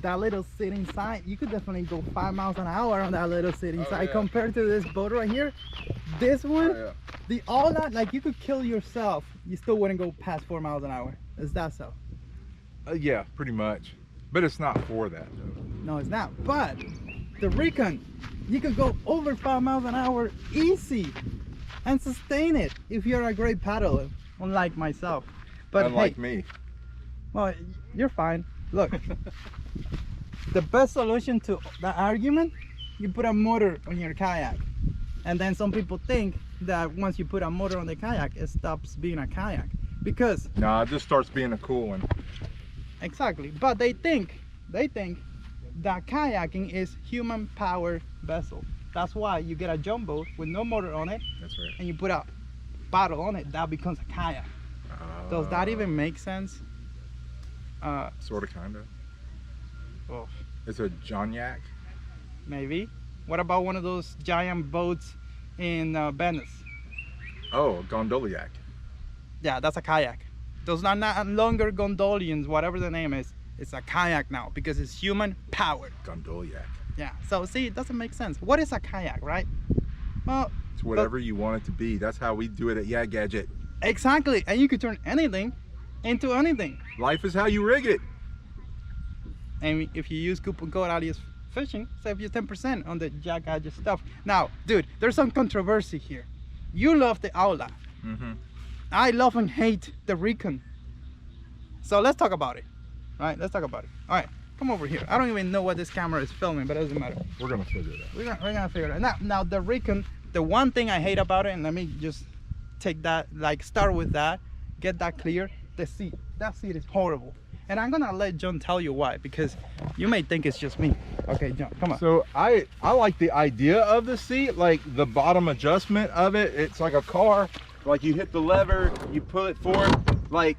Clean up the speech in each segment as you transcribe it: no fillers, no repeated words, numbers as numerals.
that little seat inside, you could definitely go 5 miles an hour on that little seat inside. Compared to this boat right here, this one, the Outlaw, like you could kill yourself, you still wouldn't go past 4 miles an hour. Is that so? Yeah, pretty much. But it's not for that though. No, it's not. But the Recon, you could go over 5 miles an hour easy and sustain it if you're a great paddler, unlike myself. But unlike hey, me. Well, you're fine. Look, the best solution to that argument, you put a motor on your kayak. And then some people think that once you put a motor on the kayak, it stops being a kayak. Because no, it just starts being a cool one. Exactly. But they think that kayaking is human powered vessel. That's why you get a jumbo with no motor on it. That's right. And you put a paddle on it, that becomes a kayak. Does that even make sense? Sort of, kind of. Oh, It's a John Yak. maybe. What about one of those giant boats in Venice? Oh, a Gondoliac. Yeah, that's a kayak. Those are not longer gondolians, whatever the name is. It's a kayak now because it's human powered. Gondoliac. Yeah, so see, it doesn't make sense. What is a kayak, right? Well, It's whatever you want it to be. That's how we do it at YakGadget. exactly, and you could turn anything into anything. Life is how you rig it. And if you use coupon code Aliex Fishing, save you 10% on the YakGadget stuff. Now, dude, there's some controversy here. You love the Outlaw. I love and hate the Recon. So let's talk about it. All right, let's talk about it. All right, come over here. I don't even know what this camera is filming, but it doesn't matter. We're gonna figure it out. We're gonna figure it out. Now the Recon, the one thing I hate about it, and let me just take that, like start with that, get that clear. The seat, that seat is horrible. And I'm gonna let John tell you why, because you may think it's just me. Okay, John, come on. So I like the idea of the seat, like the bottom adjustment of it. It's like a car, like you hit the lever, you pull it forward, like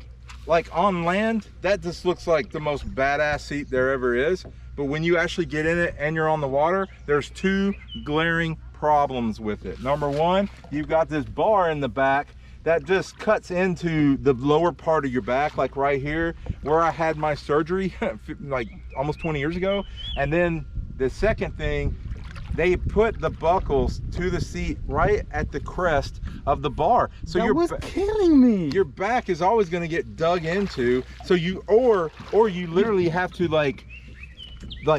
on land, that just looks like the most badass seat there ever is. But when you actually get in it and you're on the water, there's two glaring problems with it. Number one, you've got this bar in the back that just cuts into the lower part of your back, like right here where I had my surgery like almost 20 years ago. And then the second thing, they put the buckles to the seat right at the crest of the bar. So that was killing me. Your back is always going to get dug into. So you or you literally have to like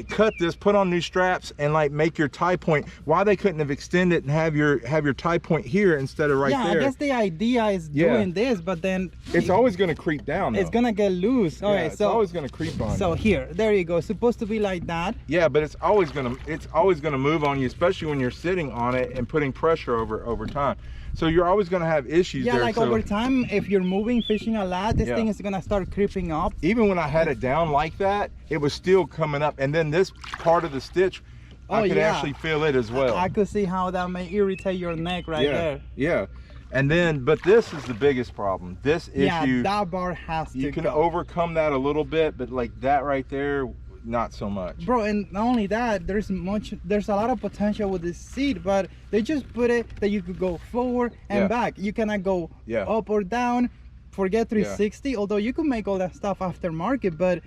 cut this, put on new straps, and like make your tie point. Why they couldn't have extended and have your tie point here instead of right there? Yeah, I guess the idea is doing this, but then it's always going to creep down though. It's gonna get loose. All right, it's so always going to creep on. So here, there you go. It's supposed to be like that. Yeah, but it's always going to move on you, especially when you're sitting on it and putting pressure over time. So you're always going to have issues there. Like over time, if you're moving, fishing a lot, this thing is going to start creeping up. Even when I had it down like that, it was still coming up. And then this part of the stitch, I could actually feel it as well. I could see how that may irritate your neck there. Yeah. And then, but this is the biggest problem. This issue. Yeah, that bar has to go. You can overcome that a little bit, but like that right there, not so much. Bro, and not only that, there's a lot of potential with this seat, but they just put it that you could go forward and back. You cannot go up or down. Forget 360, although you could make all that stuff aftermarket, but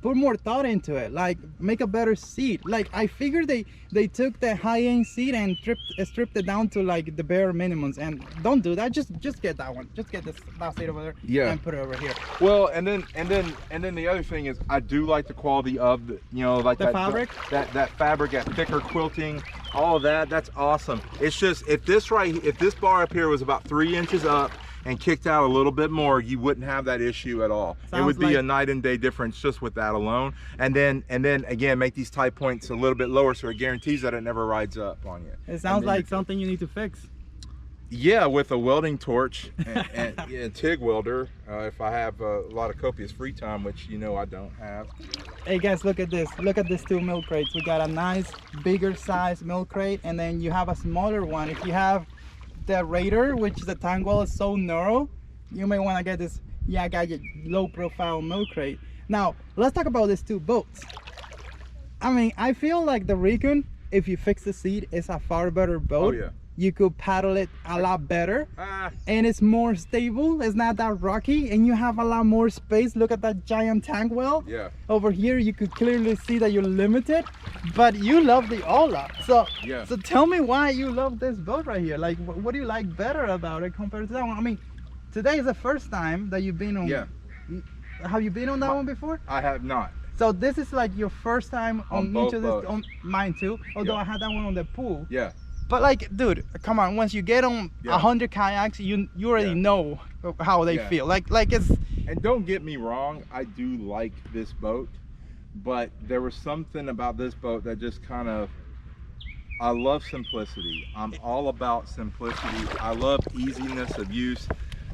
put more thought into it. Like, make a better seat. Like, I figured they took the high-end seat and stripped it down to like the bare minimums. And don't do that. Just get that one. Just get that seat over there and put it over here. Well, and then the other thing is, I do like the quality of the, like the fabric. That fabric, that thicker quilting, all of that. That's awesome. It's just if this bar up here was about 3 inches up and kicked out a little bit more, you wouldn't have that issue at all. It would be a night and day difference just with that alone. And then again, make these tie points a little bit lower so it guarantees that it never rides up on you. It sounds like something you need to fix. Yeah, with a welding torch and TIG welder, if I have a lot of copious free time, which I don't have. Hey guys, look at this. Look at these two milk crates. We got a nice bigger size milk crate, and then you have a smaller one. If you have the Raider, which the tank well is so narrow, you may want to get this YakGadget low profile milk crate. Now let's talk about these two boats. I mean, I feel like the Recon, if you fix the seat, is a far better boat. you could paddle it a lot better, and it's more stable. It's not that rocky, and you have a lot more space. Look at that giant tank well. Yeah. Over here, you could clearly see that you're limited, but you love the OLAF. So, yeah. So tell me why you love this boat right here. Like, what do you like better about it compared to that one? I mean, today is the first time that you've been on. Yeah. Have you been on that one before? I have not. So this is like your first time on each of this. On mine too. Although I had that one on the pool. Yeah. But like, dude, come on. Once you get on 100 kayaks, you already know how they feel. Like it's. And don't get me wrong, I do like this boat, but there was something about this boat that just kind of. I love simplicity. I'm all about simplicity. I love easiness of use.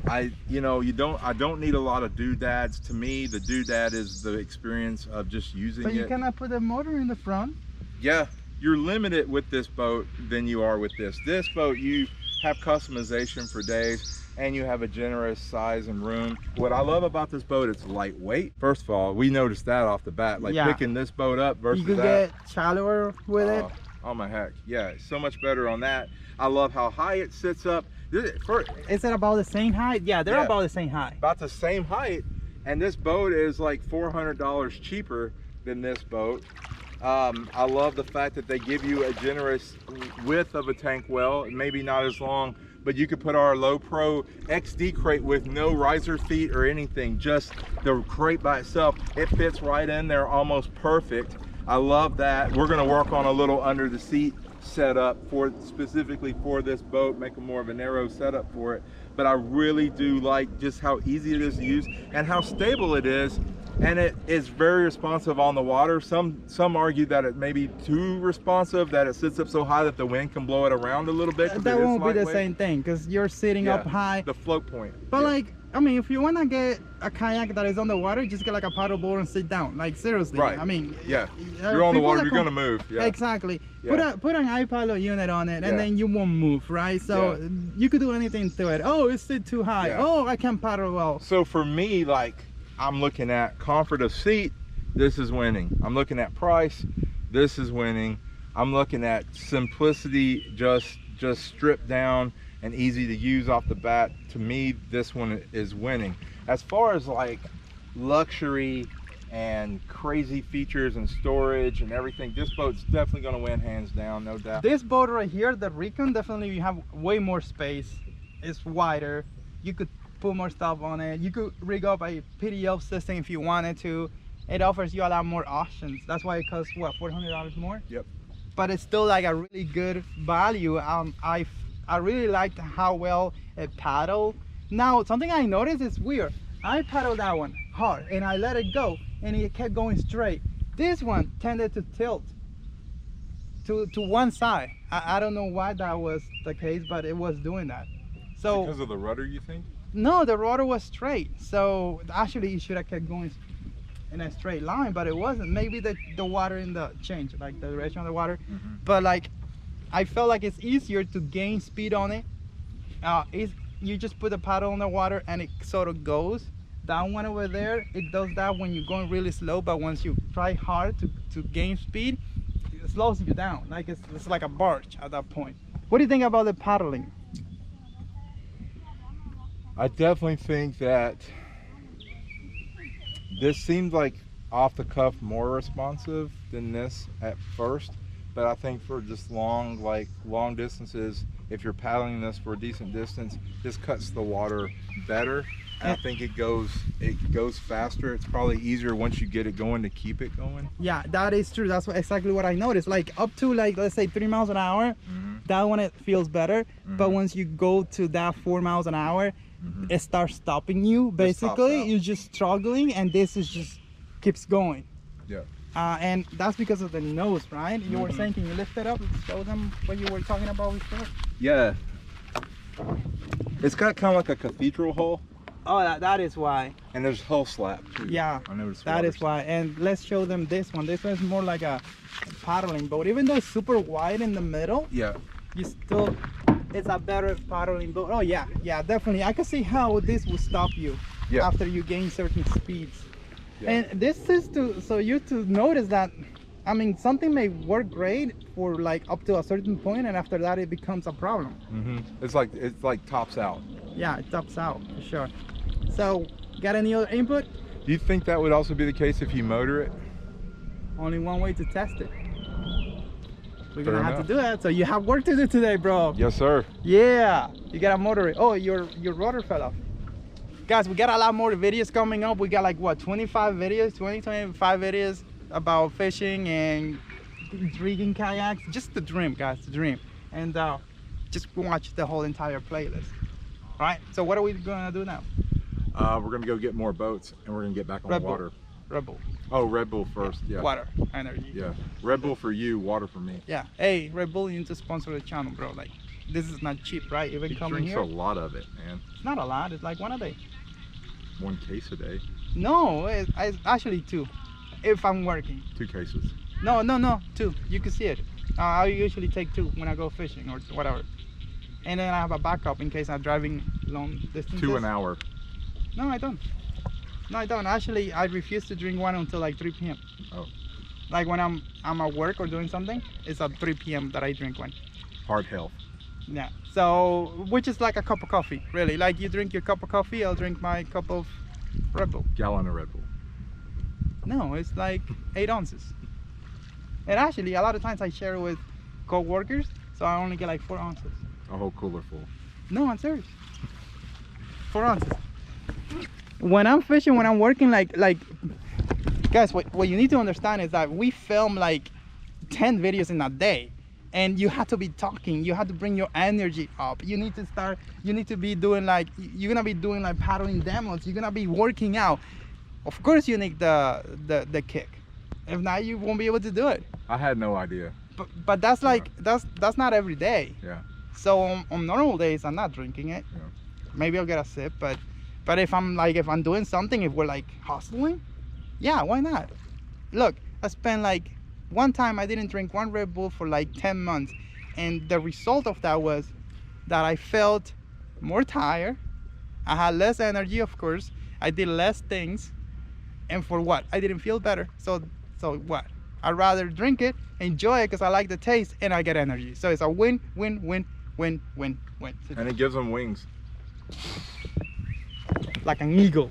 I don't need a lot of doodads. To me, the doodad is the experience of just using it. But you cannot put the motor in the front. Yeah, you're limited with this boat than you are with this. This boat, you have customization for days, and you have a generous size and room. What I love about this boat, it's lightweight. First of all, we noticed that off the bat. Like picking this boat up versus you could get shallower with it. Oh my heck, yeah, so much better on that. I love how high it sits up. Is it about the same height? Yeah, they're about the same height. About the same height, and this boat is like $400 cheaper than this boat. I love the fact that they give you a generous width of a tank well, maybe not as long, but you could put our low pro XD crate with no riser feet or anything, just the crate by itself. It fits right in there almost perfect. I love that. We're gonna work on a little under the seat setup specifically for this boat, make a more of a narrow setup for it. But I really do like just how easy it is to use and how stable it is, and it is very responsive on the water. Some argue that it may be too responsive, that it sits up so high that the wind can blow it around a little bit. That won't be the same thing because you're sitting up high. The float point. But like, I mean, if you want to get a kayak that is on the water, just get like a paddle board and sit down. Like, seriously. Right. I mean, you're on the water, you're gonna move. Yeah. Exactly. Put an iPilot unit on it, and then you won't move, right? So you could do anything to it. Oh, it's too high. Oh, I can't paddle well. So for me, like, I'm looking at comfort of seat. This is winning. I'm looking at price. This is winning. I'm looking at simplicity, just stripped down and easy to use off the bat. To me, this one is winning. As far as like luxury and crazy features and storage and everything, this boat's definitely going to win hands down, no doubt. This boat right here, the Recon, definitely you have way more space. It's wider. You could put more stuff on it. You could rig up a PDL system if you wanted to. It offers you a lot more options. That's why it costs what, $400 more? Yep. But it's still like a really good value. I really liked how well it paddled. Now, something I noticed is weird. I paddled that one hard and I let it go and it kept going straight. This one tended to tilt to one side. I don't know why that was the case, but it was doing that. So because of the rudder, you think? No, the rudder was straight. So actually it should have kept going in a straight line, but it wasn't. Maybe the water in the change, like the direction of the water. But like, I felt like it's easier to gain speed on it. You just put the paddle on the water and it sort of goes. That one over there, it does that when you're going really slow, but once you try hard to gain speed, it slows you down. Like it's like a barge at that point. What do you think about the paddling? I definitely think that this seemed like off the cuff more responsive than this at first. But I think for just long distances, if you're paddling this for a decent distance, this cuts the water better. And I think it goes faster. It's probably easier once you get it going to keep it going. Yeah, that is true. That's exactly what I noticed. Like up to like, let's say 3 miles an hour, that one it feels better. But once you go to that 4 miles an hour, it starts stopping you. Basically, you're just struggling, and this is just keeps going. Yeah. And that's because of the nose, right? You were saying, can you lift it up and show them what you were talking about before? Yeah. It's got kind of like a cathedral hull. Oh, that is why. And there's hull slap too. Yeah, that is why. And let's show them this one. This one's more like a paddling boat. Even though it's super wide in the middle, it's a better paddling boat. Oh yeah, definitely. I can see how this will stop you after you gain certain speeds. And this is so you to notice that I mean, something may work great for like up to a certain point, and after that it becomes a problem. It's like tops out. Yeah, it tops out for sure. So, got any other input? Do you think that would also be the case if you motor it? Only one way to test it. We're gonna have to do that. So you have work to do today, bro. Yes, sir. Yeah, you gotta motor it. Oh, your rotor fell off. Guys, we got a lot more videos coming up. We got like what, 25 videos, 25 videos about fishing and rigging kayaks. Just the dream, guys, the dream. And just watch the whole entire playlist. All right, so what are we gonna do now? We're gonna go get more boats and we're gonna get back on the water. Red Bull. Oh, Red Bull first. Yeah. Water, energy. Yeah. Red Bull for you, water for me. Yeah. Hey, Red Bull, you need to sponsor the channel, bro. Like, this is not cheap, right? Even coming here. He drinks a lot of it, man. It's not a lot. It's like one a day. 1 case a day. No, it's actually 2, if I'm working. 2 cases. No, 2. You can see it. I usually take 2 when I go fishing or whatever. And then I have a backup in case I'm driving long distances. 2 an hour. No, I don't. No, I don't. Actually, I refuse to drink one until like 3 p.m. Oh. Like when I'm at work or doing something, it's at 3 p.m. that I drink one. Heart health. Yeah. So, which is like a cup of coffee, really. Like you drink your cup of coffee, I'll drink my cup of Red Bull. Gallon of Red Bull. No, it's like 8 ounces. And actually, a lot of times I share it with co-workers, so I only get like 4 ounces. A whole cooler full. No, I'm serious. 4 ounces. When I'm fishing, when I'm working, like guys, what you need to understand is that we film like 10 videos in a day, and you have to be talking. You have to bring your energy up. You need to be doing like, you're gonna be doing like paddling demos. You're gonna be working out. Of course, you need the kick. If not, you won't be able to do it. I had no idea. But that's like that's not every day. Yeah. So on normal days, I'm not drinking it. Yeah. Maybe I'll get a sip, but if I'm doing something, if we're like hustling, yeah, why not? Look, I spent like one time I didn't drink 1 Red Bull for like 10 months, and the result of that was that I felt more tired. I had less energy, of course. I did less things, and for what? I didn't feel better. So what? I'd rather drink it, enjoy it because I like the taste, and I get energy. So it's a win, win, win, win, win, win. And it gives them wings. Like an eagle.